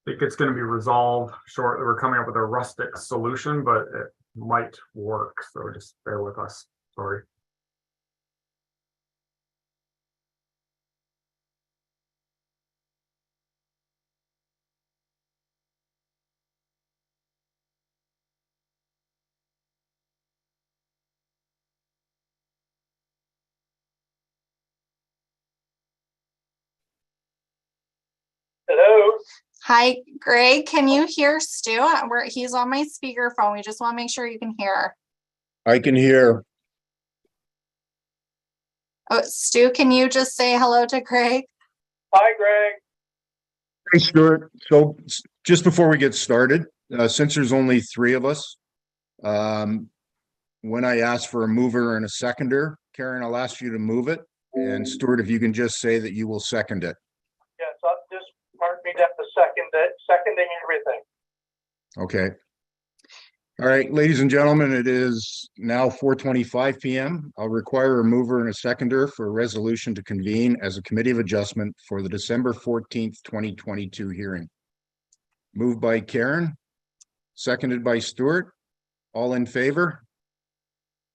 think it's going to be resolved shortly. We're coming up with a rustic solution, but it might work. So just bear with us. Sorry. Hello. Hi, Greg. Can you hear Stu? He's on my speakerphone. We just want to make sure you can hear. I can hear. Oh, Stu, can you just say hello to Greg? Hi, Greg. Hey, Stuart. So just before we get started, since there's only three of us, when I ask for a mover and a seconder, Karen, I'll ask you to move it. And Stuart, if you can just say that you will second it. Yes, just mark me down to seconding everything. Okay. All right, ladies and gentlemen, it is now 4:25 p.m. I'll require a mover and a seconder for a resolution to convene as a committee of adjustment for the December 14th, 2022 hearing. Moved by Karen, seconded by Stuart. All in favor?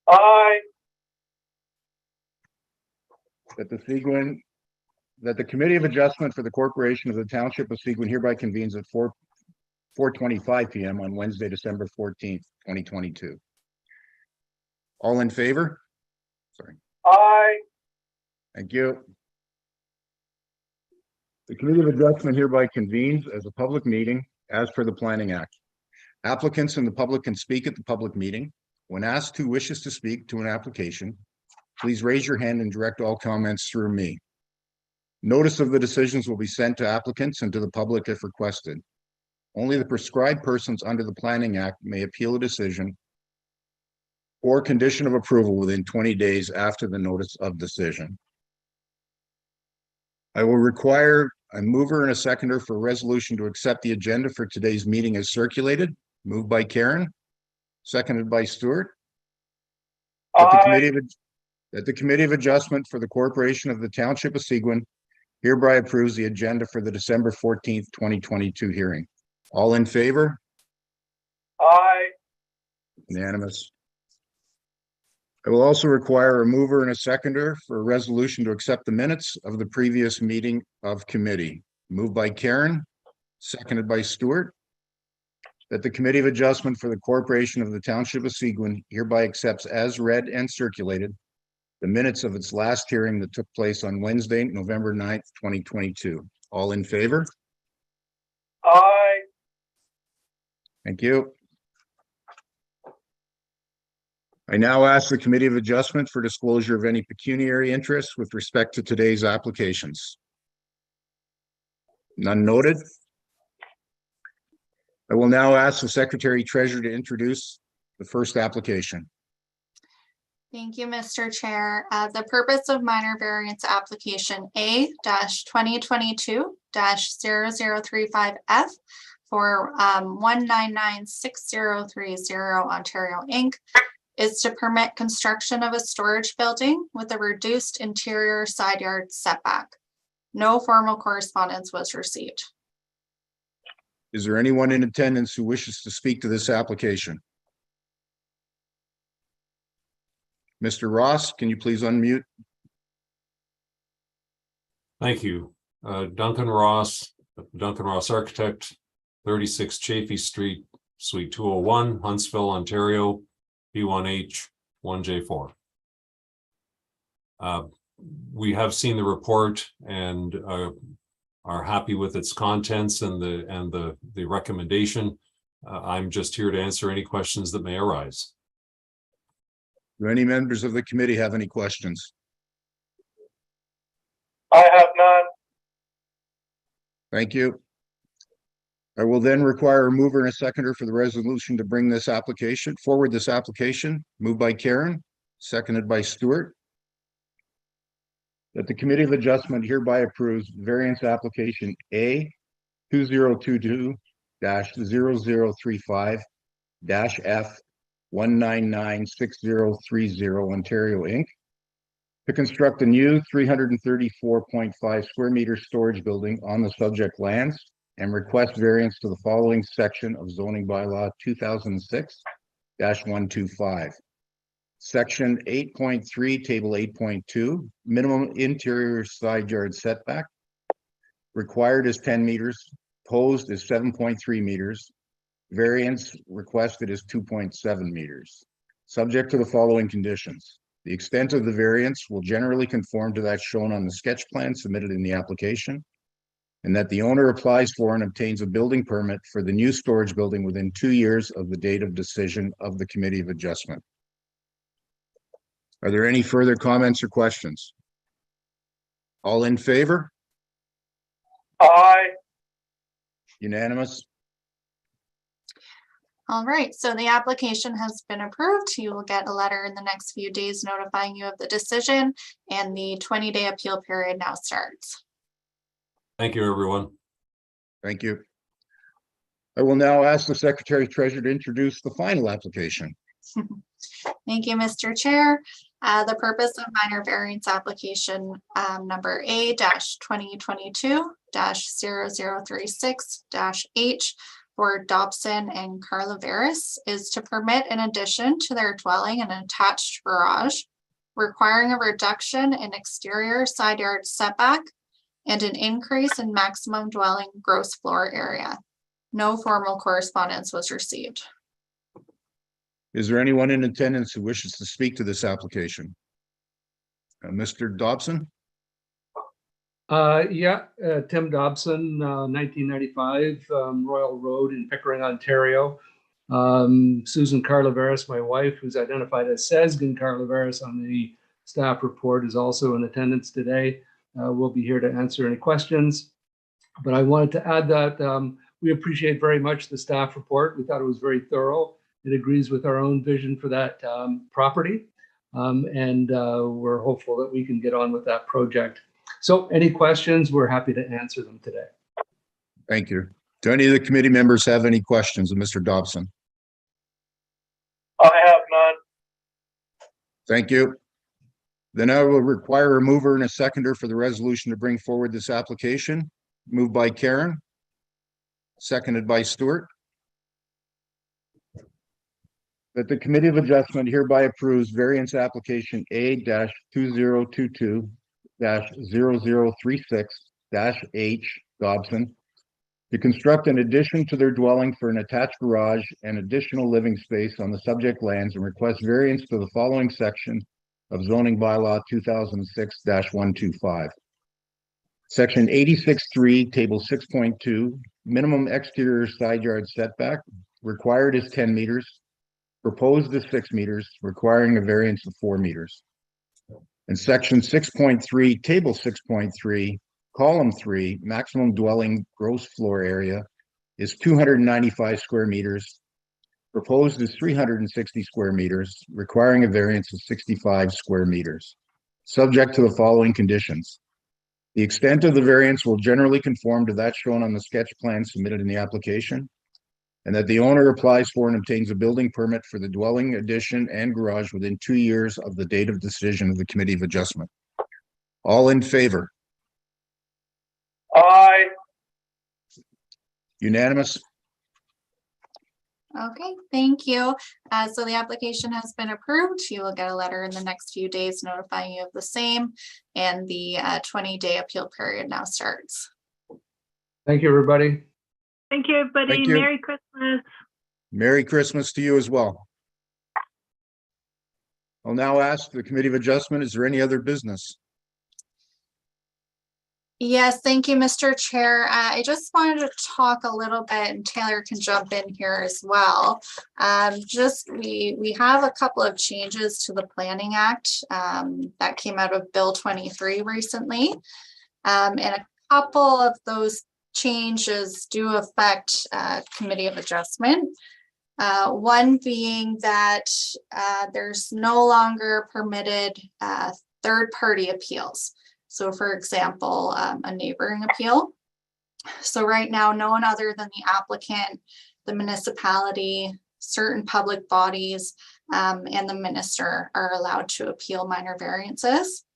Aye. That the committee of adjustment for the corporation of the township of Seguin hereby convenes at 4:25 p.m. on Wednesday, December 14th, 2022. All in favor? Sorry. Aye. Thank you. The committee of adjustment hereby convenes as a public meeting as per the Planning Act. Applicants and the public can speak at the public meeting. When asked who wishes to speak to an application, please raise your hand and direct all comments through me. Notice of the decisions will be sent to applicants and to the public if requested. Only the prescribed persons under the Planning Act may appeal a decision or condition of approval within 20 days after the notice of decision. I will require a mover and a seconder for a resolution to accept the agenda for today's meeting as circulated. Moved by Karen, seconded by Stuart. That the committee of adjustment for the corporation of the township of Seguin hereby approves the agenda for the December 14th, 2022 hearing. All in favor? Aye. Unanimous. I will also require a mover and a seconder for a resolution to accept the minutes of the previous meeting of committee. Moved by Karen, seconded by Stuart. That the committee of adjustment for the corporation of the township of Seguin hereby accepts as read and circulated the minutes of its last hearing that took place on Wednesday, November 9th, 2022. All in favor? Aye. Thank you. I now ask the committee of adjustment for disclosure of any pecuniary interest with respect to today's applications. None noted. I will now ask the secretary treasurer to introduce the first application. Thank you, Mr. Chair. The purpose of minor variance application A-2022-0035F for 1996030 Ontario Inc. is to permit construction of a storage building with a reduced interior side yard setback. No formal correspondence was received. Is there anyone in attendance who wishes to speak to this application? Mr. Ross, can you please unmute? Thank you. Duncan Ross Architect, 36 Chafee Street, Suite 201, Huntsville, Ontario, P1H 1J4. We have seen the report and are happy with its contents and the recommendation. I'm just here to answer any questions that may arise. Do any members of the committee have any questions? I have none. Thank you. I will then require a mover and a seconder for the resolution to bring this application forward. This application moved by Karen, seconded by Stuart. That the committee of adjustment hereby approves variance application A 2022-0035-F 1996030 Ontario Inc. to construct a new 334.5 square meter storage building on the subject lands and request variance to the following section of zoning bylaw 2006-125. Section 8.3, table 8.2, minimum interior side yard setback. Required is 10 meters, posed is 7.3 meters. Variance requested is 2.7 meters. Subject to the following conditions. The extent of the variance will generally conform to that shown on the sketch plan submitted in the application, and that the owner applies for and obtains a building permit for the new storage building within 2 years of the date of decision of the Committee of Adjustment. Are there any further comments or questions? All in favor? Aye. Unanimous? All right, so the application has been approved. You will get a letter in the next few days notifying you of the decision, and the 20-day appeal period now starts. Thank you, everyone. Thank you. I will now ask the Secretary Treasurer to introduce the final application. Thank you, Mr. Chair. The purpose of minor variance application number A-2022-0036-H for Dobson and Carlaveris is to permit an addition to their dwelling and an attached garage, requiring a reduction in exterior side yard setback and an increase in maximum dwelling gross floor area. No formal correspondence was received. Is there anyone in attendance who wishes to speak to this application? Mr. Dobson? Tim Dobson, 1995, Royal Road in Pickering, Ontario. Susan Carlaveris, my wife, who's identified as Sesgen Carlaveris on the staff report, is also in attendance today. We'll be here to answer any questions. But I wanted to add that we appreciate very much the staff report. We thought it was very thorough. It agrees with our own vision for that property. And we're hopeful that we can get on with that project. So any questions, we're happy to answer them today. Thank you. Do any of the committee members have any questions of Mr. Dobson? I have none. Thank you. Then I will require a mover and a seconder for the resolution to bring forward this application. Moved by Karen. Seconded by Stuart. That the Committee of Adjustment hereby approves variance application A-2022-0036-H Dobson to construct an addition to their dwelling for an attached garage and additional living space on the subject lands, and request variance to the following section of zoning bylaw 2006-125. Section 86.3, table 6.2, minimum exterior side yard setback. Required is 10 meters. Proposed is 6 meters, requiring a variance of 4 meters. And section 6.3, table 6.3, column 3, maximum dwelling gross floor area is 295 square meters. Proposed is 360 square meters, requiring a variance of 65 square meters. Subject to the following conditions. The extent of the variance will generally conform to that shown on the sketch plan submitted in the application, and that the owner applies for and obtains a building permit for the dwelling addition and garage within 2 years of the date of decision of the Committee of Adjustment. All in favor? Aye. Unanimous? Okay, thank you. So the application has been approved. You will get a letter in the next few days notifying you of the same, and the 20-day appeal period now starts. Thank you, everybody. Thank you, everybody. Thank you. Merry Christmas. Merry Christmas to you as well. I'll now ask the Committee of Adjustment, is there any other business? Yes, thank you, Mr. Chair. I just wanted to talk a little bit, and Taylor can jump in here as well. We have a couple of changes to the Planning Act that came out of Bill 23 recently. And a couple of those changes do affect Committee of Adjustment. One being that there's no longer permitted third-party appeals. So for example, a neighboring appeal. So right now, no one other than the applicant, the municipality, certain public bodies, and the minister are allowed to appeal minor variances.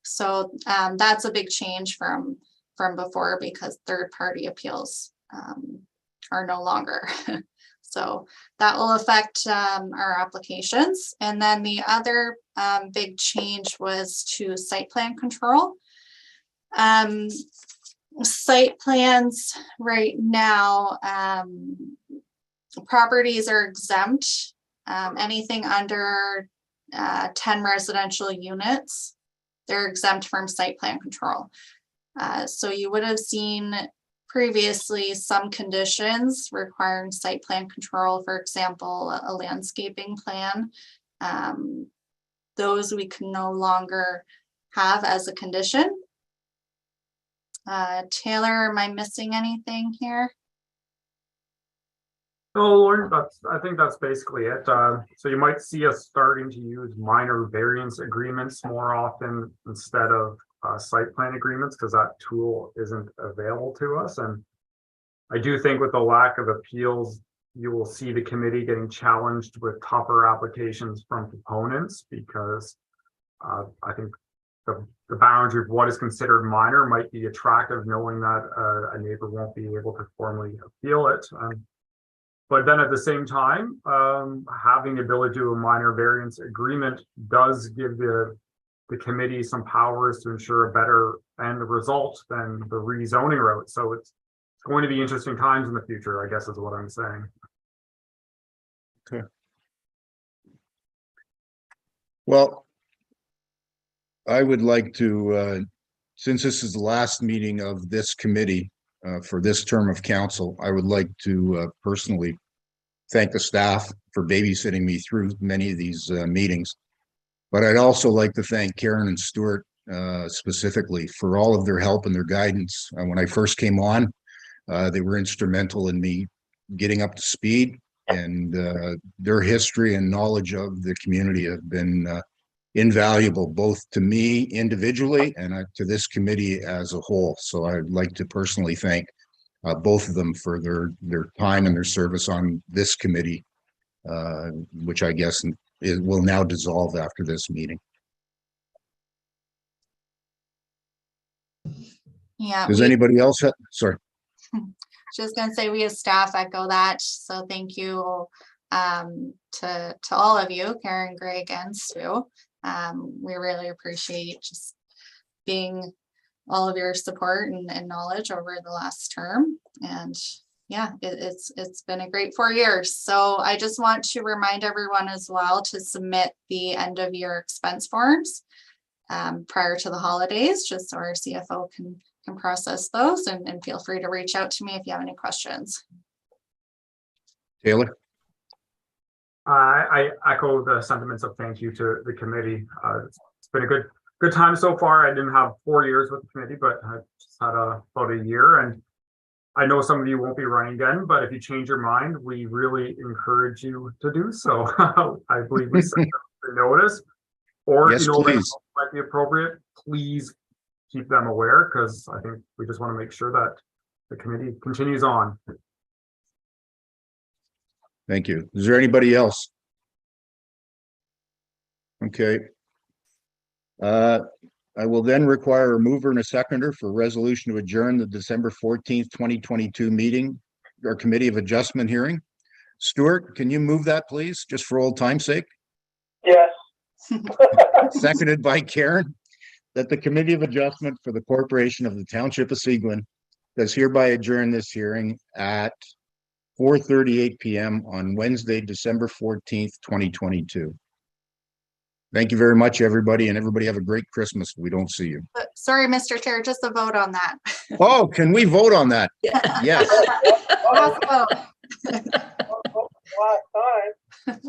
So that's a big change from from before because third-party appeals are no longer. So that will affect our applications. And then the other big change was to site plan control. Site plans right now, properties are exempt. Anything under 10 residential units, they're exempt from site plan control. So you would have seen previously some conditions requiring site plan control, for example, a landscaping plan. Those we can no longer have as a condition. Taylor, am I missing anything here? No, Lauren, I think that's basically it. So you might see us starting to use minor variance agreements more often instead of site plan agreements, because that tool isn't available to us. And I do think with the lack of appeals, you will see the committee getting challenged with tougher applications from proponents, because I think the boundary of what is considered minor might be attractive, knowing that a neighbor won't be able to formally appeal it. But then at the same time, having the ability to do a minor variance agreement does give the committee some powers to ensure a better end result than the rezoning route. So it's going to be interesting times in the future, I guess is what I'm saying. Okay. Well, I would like to, since this is the last meeting of this committee for this term of council, I would like to personally thank the staff for babysitting me through many of these meetings. But I'd also like to thank Karen and Stuart specifically for all of their help and their guidance. When I first came on, they were instrumental in me getting up to speed, and their history and knowledge of the community have been invaluable, both to me individually and to this committee as a whole. So I'd like to personally thank both of them for their time and their service on this committee, which I guess will now dissolve after this meeting. Yeah. Does anybody else have, sorry. Just gonna say we as staff echo that. So thank you to all of you, Karen, Greg, and Stu. We really appreciate just being all of your support and knowledge over the last term. And yeah, it's been a great 4 years. So I just want to remind everyone as well to submit the end of year expense forms prior to the holidays, just so our CFO can process those, and feel free to reach out to me if you have any questions. Taylor? I echo the sentiments of thank you to the committee. It's been a good time so far. I didn't have 4 years with the committee, but I just had about a year. And I know some of you won't be running again, but if you change your mind, we really encourage you to do so. I believe we sent the notice, or Yes, if you know that please. might be appropriate, please keep them aware, because I think we just want to make sure that the committee continues on. Thank you. Is there anybody else? Okay. I will then require a mover and a seconder for resolution to adjourn the December 14th, 2022 meeting, our Committee of Adjustment hearing. Stuart, can you move that, please, just for old time's sake? Yes. Seconded by Karen, that the Committee of Adjustment for the Corporation of the Township of Seguin does hereby adjourn this hearing at 4:38 p.m. on Wednesday, December 14th, 2022. Thank you very much, everybody, and everybody have a great Christmas if we don't see you. Sorry, Mr. Chair, just a vote on that. Oh, can we vote on that? Yes. Last vote. Last time.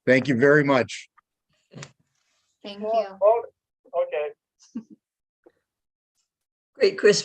Thank you very much. Thank you. Okay. Great Christmas.